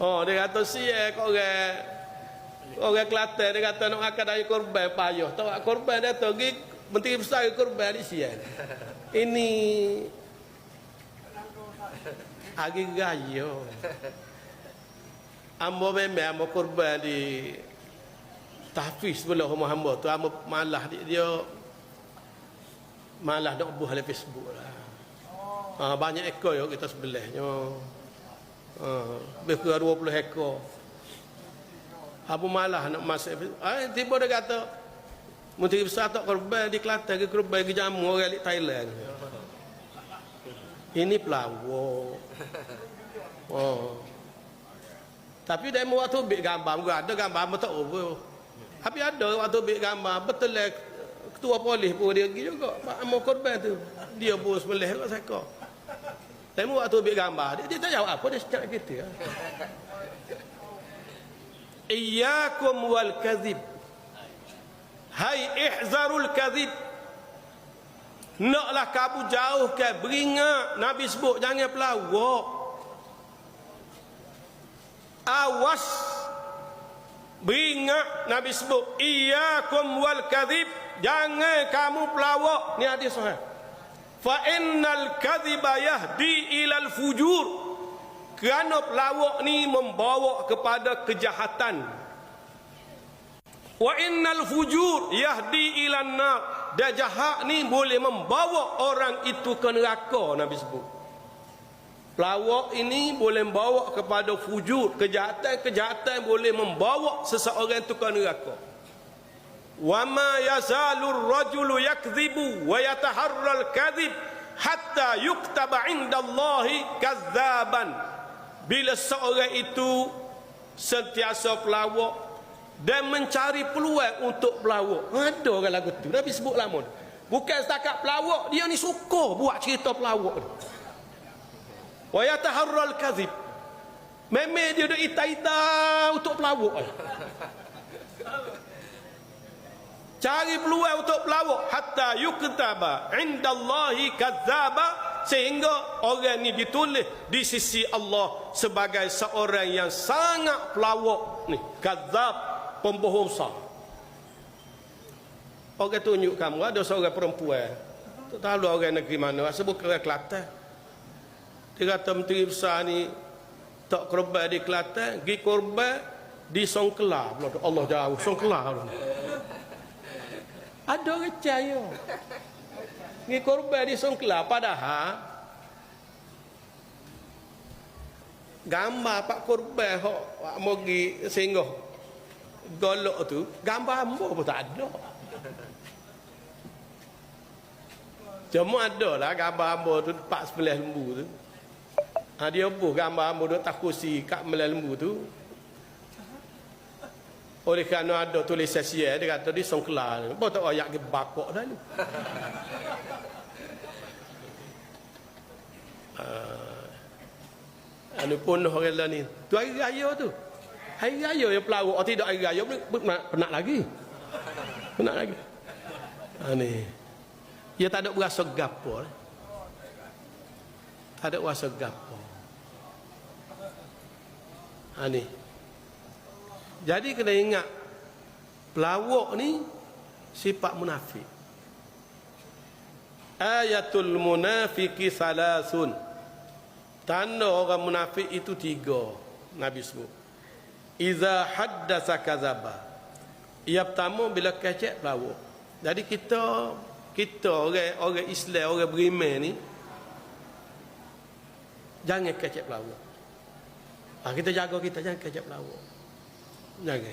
Oh, dia kata siap kau orang Kelantan, dia kata nak makan daging korban payah. Tahu korban dia tu pergi Menteri Besar korban di siap. Ini hari raya. Ambo memang ambo korban di tahfiz sebelah rumah hamba tu. Ambo malah dia malah nak buh dalam Facebook lah. Banyak ekor yo kita sebelahnya. Lebih kurang 20 ekor. Abu malah nak masuk. Tiba dia kata Menteri Besar tak korban di Kelantan ke korban ke jamu orang di Thailand. Ini pelawak. Tapi dia mau waktu ambil gambar, ada gambar betul apa. Tapi ada waktu ambil gambar betul lah ketua polis pun dia pergi juga. Pak mau korban tu. Dia pun sebelah kat saya. Saya mau waktu ambil gambar, dia tak jawab apa, dia cakap kita. Iyyakum wal kadhib. Hai ihzarul kadhib. Naklah kamu jauhkan, beringat Nabi sebut jangan pelawak. Awas, beringat Nabi sebut iyyakum wal kadhib, jangan kamu pelawak. Ni hadis sahih. Fa innal kadhiba yahdi ilal fujur, kerana pelawak ni membawa kepada kejahatan. Wa innal fujur yahdi ilan nar, dan jahat ni boleh membawa orang itu ke neraka. Nabi sebut pelawak ini boleh membawa kepada fujur, kejahatan boleh membawa seseorang itu ke neraka. Wa ma yazalur rajulu yakdhibu wa yataharral kadhib hatta yuktaba indallahi kadzaban. Bila seorang itu sentiasa pelawak dan mencari peluang untuk pelawak. Ada orang lagu tu Nabi sebut lama tu. Bukan setakat pelawak, dia ni suka buat cerita pelawak tu. Wa yataharral kadhib, memang dia dah ita-ita untuk pelawak. Cari peluang untuk pelawak hatta yuktaba indallahi kadzaba, sehingga orang ni ditulis di sisi Allah sebagai seorang yang sangat pelawak ni, kadzab, pembohong besar. Orang tunjuk kamu ada seorang perempuan, tak tahu orang negeri mana, sebut orang Kelantan. Dia kata Menteri Besar ni tak korban di Kelantan, pergi korban di Songkla. Allah jauh Songkla. Ada orang percaya ni korban di Songkla, padahal gambar pak korban hok mau pergi singgah golok tu, gambar hamba pun tak ada. Cuma ada lah gambar hamba tu pak sebelah lembu tu. Dia buh gambar hamba duduk tak kursi kat sebelah lembu tu. Oleh kerana ada tulisan sial, dia kata di Songkla. Apa tak ayak ke bakok dah ni. Anu pun orang lain ni. Tu hari raya tu. Hari raya yang pelawak, tidak hari raya penat lagi. Penat lagi. Ni. Dia tak ada berasa gapo. Tak ada berasa gapo. Ni. Jadi kena ingat, pelawak ni sifat munafik. Ayatul munafiki salasun, tanda orang munafik itu 3. Nabi sebut iza haddasa kadzaba. Yang pertama bila kecek pelawak. Jadi kita orang Islam, orang beriman ni jangan kecek pelawak. Kita jaga kita jangan kecek pelawak. Jangan.